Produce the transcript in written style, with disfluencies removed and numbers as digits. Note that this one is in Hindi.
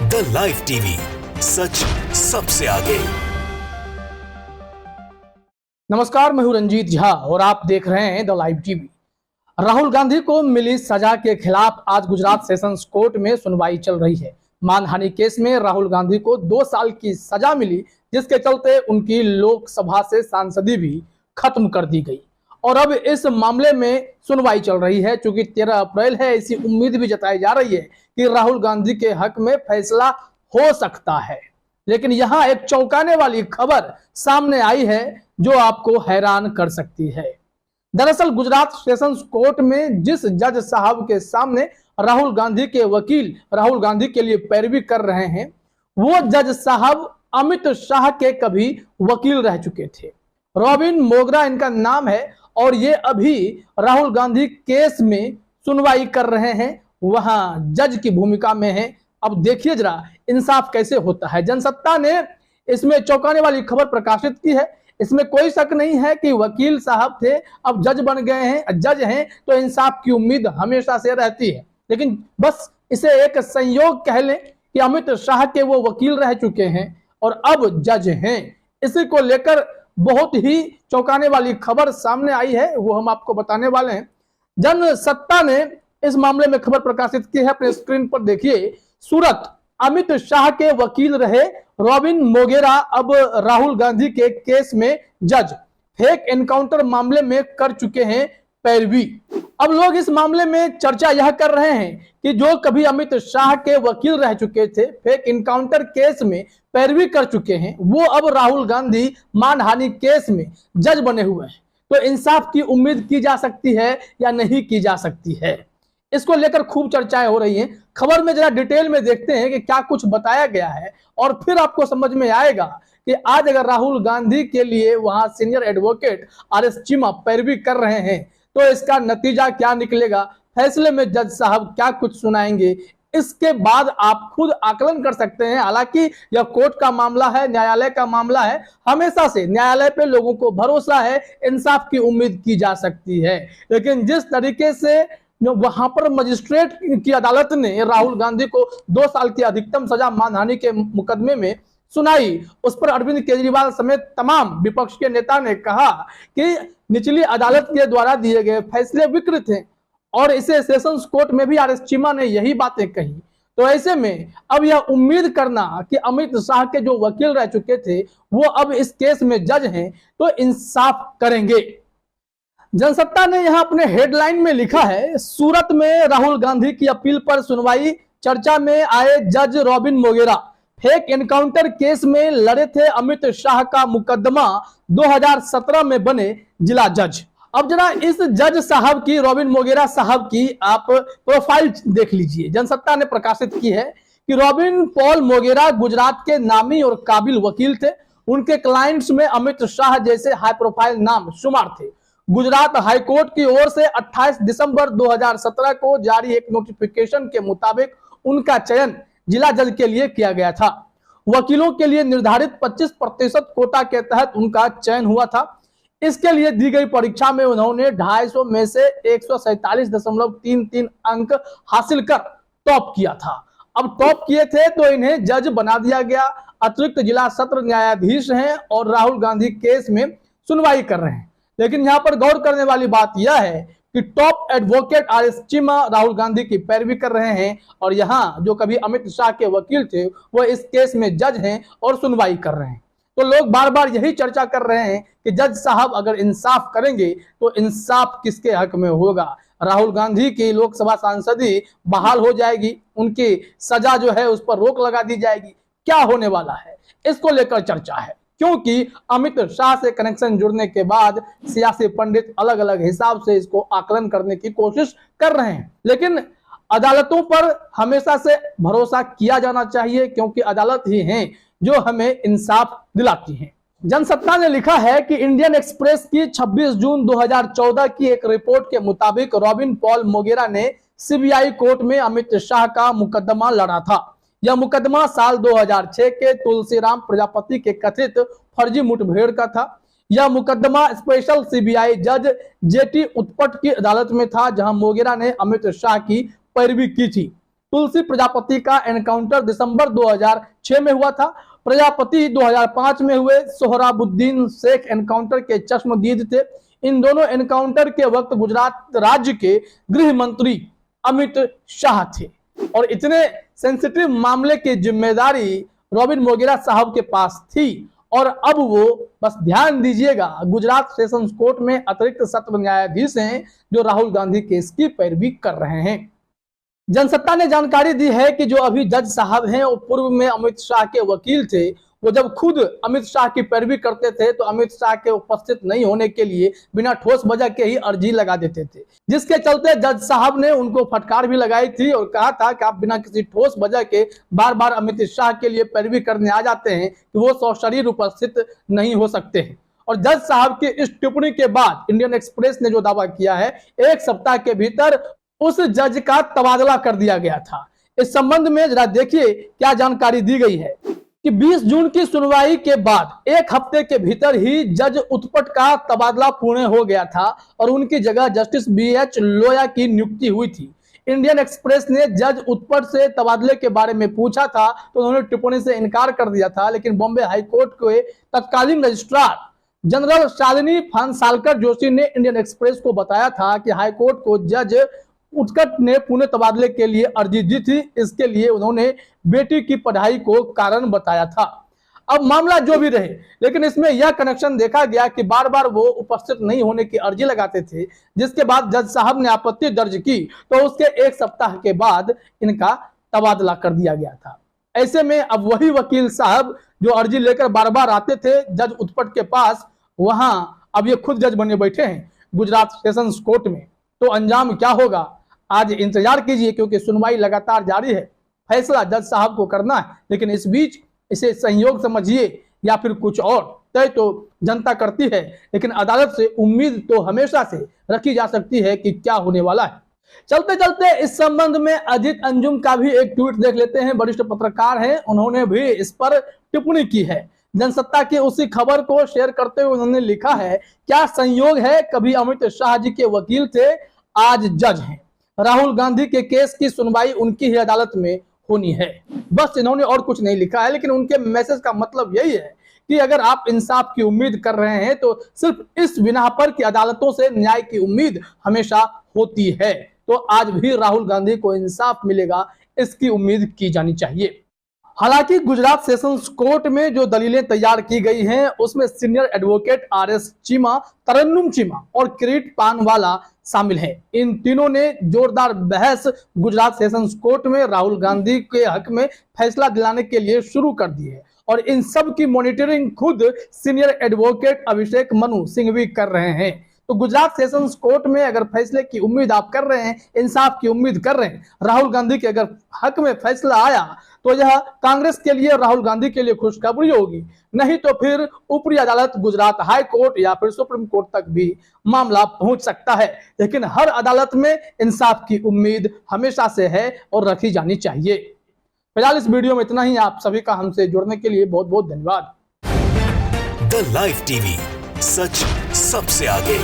द लाइव टीवी, सच सबसे आगे। नमस्कार, मैं हूं रंजीत झा और आप देख रहे हैं the live TV. Rahul Gandhi को मिली सजा के खिलाफ आज गुजरात सेशंस कोर्ट में सुनवाई चल रही है। मानहानि केस में राहुल गांधी को 2 साल की सजा मिली, जिसके चलते उनकी लोकसभा से सांसदी भी खत्म कर दी गई और अब इस मामले में सुनवाई चल रही है। चूंकि 13 अप्रैल है, ऐसी उम्मीद भी जताई जा रही है कि राहुल गांधी के हक में फैसला हो सकता है। लेकिन यहाँ एक चौंकाने वाली खबर सामने आई है जो आपको हैरान कर सकती है। दरअसल गुजरात सेशंस कोर्ट में जिस जज साहब के सामने राहुल गांधी के वकील राहुल गांधी के लिए पैरवी कर रहे हैं, वो जज साहब अमित शाह के कभी वकील रह चुके थे। रॉबिन मोगरा इनका नाम है और ये अभी राहुल गांधी केस में सुनवाई कर रहे हैं, वहां जज की भूमिका में है। अब देखिए जरा इंसाफ कैसे होता है। जनसत्ता ने इसमें चौंकाने वाली खबर प्रकाशित की है। इसमें कोई शक नहीं है कि वकील साहब थे, अब जज बन गए हैं, जज हैं, तो इंसाफ की उम्मीद हमेशा से रहती है। लेकिन बस इसे एक संयोग कह लें कि अमित शाह के वो वकील रह चुके हैं और अब जज हैं। इसी को लेकर बहुत ही चौंकाने वाली खबर सामने आई है, वो हम आपको बताने वाले हैं। जनसत्ता ने इस मामले में खबर प्रकाशित की है, अपने स्क्रीन पर देखिए। सूरत, अमित शाह के वकील रहे रॉबिन मोगेरा अब राहुल गांधी के केस में जज। फेक एनकाउंटर मामले में कर चुके हैं पैरवी। अब लोग इस मामले में चर्चा यह कर रहे हैं कि जो कभी अमित शाह के वकील रह चुके थे, फेक एनकाउंटर केस में पैरवी कर चुके हैं, वो अब राहुल गांधी मानहानि केस में जज बने हुए हैं। तो इंसाफ की उम्मीद की जा सकती है या नहीं की जा सकती है, इसको लेकर खूब चर्चाएं हो रही हैं। खबर में जरा डिटेल में देखते हैं कि क्या कुछ बताया गया है और फिर आपको समझ में आएगा कि आज अगर राहुल गांधी के लिए वहां सीनियर एडवोकेट आर.एस. चीमा पैरवी कर रहे हैं तो इसका नतीजा क्या निकलेगा, फैसले में जज साहब क्या कुछ सुनाएंगे, इसके बाद आप खुद आकलन कर सकते हैं। हालांकि यह कोर्ट का मामला है, न्यायालय का मामला है, हमेशा से न्यायालय पे लोगों को भरोसा है, इंसाफ की उम्मीद की जा सकती है। लेकिन जिस तरीके से वहां पर मजिस्ट्रेट की अदालत ने राहुल गांधी को 2 साल की अधिकतम सजा मानहानि के मुकदमे में सुनाई, उस पर अरविंद केजरीवाल समेत तमाम विपक्ष के नेता ने कहा कि निचली अदालत के द्वारा दिए गए फैसले विकृत हैं और इसे सेशंस कोर्ट में भी आर.एस. चीमा ने यही बातें कही। तो ऐसे में अब यह उम्मीद करना कि अमित शाह के जो वकील रह चुके थे वो अब इस केस में जज हैं तो इंसाफ करेंगे। जनसत्ता ने यहां अपने हेडलाइन में लिखा है, सूरत में राहुल गांधी की अपील पर सुनवाई, चर्चा में आए जज robin Mogera. Fake encounter case में लड़े थे अमित शाह का मुकदमा, 2017 में बने जिला जज। अब जरा इस जज साहब की, रॉबिन मोगेरा साहब की आप प्रोफाइल देख लीजिए। जनसत्ता ने प्रकाशित की है कि रॉबिन पॉल मोगेरा गुजरात के नामी और काबिल वकील थे। उनके क्लाइंट्स में अमित शाह जैसे हाई प्रोफाइल नाम शुमार थे। गुजरात हाईकोर्ट की ओर से 28 दिसंबर 2017 को जारी एक नोटिफिकेशन के मुताबिक उनका चयन जिला जज के लिए किया गया था। वकीलों के लिए निर्धारित 25% कोटा के तहत उनका चयन हुआ था। इसके लिए दी गई परीक्षा में उन्होंने 250 में से 147.33 अंक हासिल कर टॉप किया था। अब टॉप किए थे तो इन्हें जज बना दिया गया। अतिरिक्त जिला सत्र न्यायाधीश हैं और राहुल गांधी केस में सुनवाई कर रहे हैं। लेकिन यहाँ पर गौर करने वाली बात यह है कि top advocate RS. Cheema Rahul Gandhi की पैरवी कर रहे हैं और यहाँ जो कभी अमित शाह के वकील थे वो इस केस में जज हैं और सुनवाई कर रहे हैं। तो लोग बार बार यही चर्चा कर रहे हैं कि जज साहब अगर इंसाफ करेंगे तो इंसाफ किसके हक में होगा। राहुल गांधी की लोकसभा सांसदी बहाल हो जाएगी, उनकी सजा जो है उस पर रोक लगा दी जाएगी, क्या होने वाला है इसको लेकर चर्चा है। क्योंकि अमित शाह से कनेक्शन जुड़ने के बाद सियासी पंडित अलग अलग हिसाब से इसको आकलन करने की कोशिश कर रहे हैं। लेकिन अदालतों पर हमेशा से भरोसा किया जाना चाहिए क्योंकि अदालत ही हैं जो हमें इंसाफ दिलाती हैं। जनसत्ता ने लिखा है कि इंडियन एक्सप्रेस की 26 जून 2014 की एक रिपोर्ट के मुताबिक रॉबिन पॉल मोगेरा ने सीबीआई कोर्ट में अमित शाह का मुकदमा लड़ा था। यह मुकदमा साल 2006 के तुलसीराम प्रजापति के कथित फर्जी मुठभेड़ का था। यह मुकदमा स्पेशल सीबीआई जज जेटी उत्पट की अदालत में था, जहां मोगेरा ने अमित शाह की पैरवी की थी। तुलसी प्रजापति का एनकाउंटर दिसंबर 2006 में हुआ था। प्रजापति 2005 में हुए सोहराबुद्दीन शेख एनकाउंटर के चश्मदीद थे। इन दोनों एनकाउंटर के वक्त गुजरात राज्य के गृह मंत्री अमित शाह थे और इतने सेंसिटिव मामले की जिम्मेदारी रॉबिन मोगेरा साहब के पास थी और अब वो, बस ध्यान दीजिएगा, गुजरात सेशंस कोर्ट में अतिरिक्त सत्र न्यायाधीश हैं जो राहुल गांधी केस की पैरवी कर रहे हैं। जनसत्ता ने जानकारी दी है कि जो अभी जज साहब हैं वो पूर्व में अमित शाह के वकील थे। वो जब खुद अमित शाह की पैरवी करते थे तो अमित शाह के उपस्थित नहीं होने के लिए बिना ठोस वजह के ही अर्जी लगा देते थे, जिसके चलते जज साहब ने उनको फटकार भी लगाई थी और कहा था कि आप बिना किसी ठोस वजह के बार बार अमित शाह के लिए पैरवी करने आ जाते हैं कि वो सशरीर उपस्थित नहीं हो सकते हैं। और जज साहब की इस टिप्पणी के बाद इंडियन एक्सप्रेस ने जो दावा किया है, 1 सप्ताह के भीतर उस जज का तबादला कर दिया गया था। इस संबंध में जरा देखिए क्या जानकारी दी गई है कि 20 जून की सुनवाई के बाद 1 हफ्ते के भीतर ही जज उत्पट का तबादला पूर्ण हो गया था और उनकी जगह जस्टिस BH लोया की नियुक्ति हुई थी। इंडियन एक्सप्रेस ने जज उत्पट से तबादले के बारे में पूछा था तो उन्होंने टिप्पणी से इनकार कर दिया था, लेकिन बॉम्बे हाईकोर्ट के तत्कालीन रजिस्ट्रार जनरल शालिनी फणसालकर जोशी ने इंडियन एक्सप्रेस को बताया था कि हाईकोर्ट को जज उत्कट ने पुणे तबादले के लिए अर्जी दी थी। इसके लिए उन्होंने बेटी की पढ़ाई को कारण बताया था। अब मामला जो भी रहे, लेकिन इसमें यह कनेक्शन देखा गया कि बार बार वो उपस्थित नहीं होने की अर्जी लगाते थे, जिसके बाद जज साहब ने आपत्ति दर्ज की तो उसके 1 सप्ताह के बाद इनका तबादला कर दिया गया था। ऐसे में अब वही वकील साहब जो अर्जी लेकर बार बार आते थे जज उत्पट के पास, वहां अब ये खुद जज बने बैठे हैं गुजरात सेशंस कोर्ट में। तो अंजाम क्या होगा, आज इंतजार कीजिए, क्योंकि सुनवाई लगातार जारी है। फैसला जज साहब को करना है, लेकिन इस बीच इसे संयोग समझिए या फिर कुछ और, तय तो जनता करती है, लेकिन अदालत से उम्मीद तो हमेशा से रखी जा सकती है कि क्या होने वाला है। चलते चलते इस संबंध में अजीत अंजुम का भी एक ट्वीट देख लेते हैं। वरिष्ठ पत्रकार हैं, उन्होंने भी इस पर टिप्पणी की है। जनसत्ता की उसी खबर को शेयर करते हुए उन्होंने लिखा है, क्या संयोग है, कभी अमित शाह जी के वकील थे, आज जज हैं। राहुल गांधी के केस की सुनवाई उनकी ही अदालत में होनी है। बस इन्होंने और कुछ नहीं लिखा है, लेकिन उनके मैसेज का मतलब यही है कि अगर आप इंसाफ की उम्मीद कर रहे हैं तो सिर्फ इस बिना पर कि अदालतों से न्याय की उम्मीद हमेशा होती है, तो आज भी राहुल गांधी को इंसाफ मिलेगा, इसकी उम्मीद की जानी चाहिए। हालांकि गुजरात सेशंस कोर्ट में जो दलीलें तैयार की गई हैं उसमें सीनियर एडवोकेट RS चीमा, तरन्नुम चीमा और किरीट पानवाला शामिल हैं। इन तीनों ने जोरदार बहस गुजरात सेशंस कोर्ट में राहुल गांधी के हक में फैसला दिलाने के लिए शुरू कर दी है और इन सब की मॉनिटरिंग खुद सीनियर एडवोकेट अभिषेक मनु सिंह भी कर रहे हैं। तो गुजरात सेशंस कोर्ट में अगर फैसले की उम्मीद आप कर रहे हैं, इंसाफ की उम्मीद कर रहे हैं, राहुल गांधी के अगर हक में फैसला आया तो यह कांग्रेस के लिए, राहुल गांधी के लिए खुशखबरी होगी। नहीं तो फिर ऊपरी अदालत गुजरात हाई कोर्ट या फिर सुप्रीम कोर्ट तक भी मामला पहुंच सकता है। लेकिन हर अदालत में इंसाफ की उम्मीद हमेशा से है और रखी जानी चाहिए। फिलहाल इस वीडियो में इतना ही। आप सभी का हमसे जुड़ने के लिए बहुत बहुत धन्यवाद। द लाइव टीवी, सच सबसे आगे।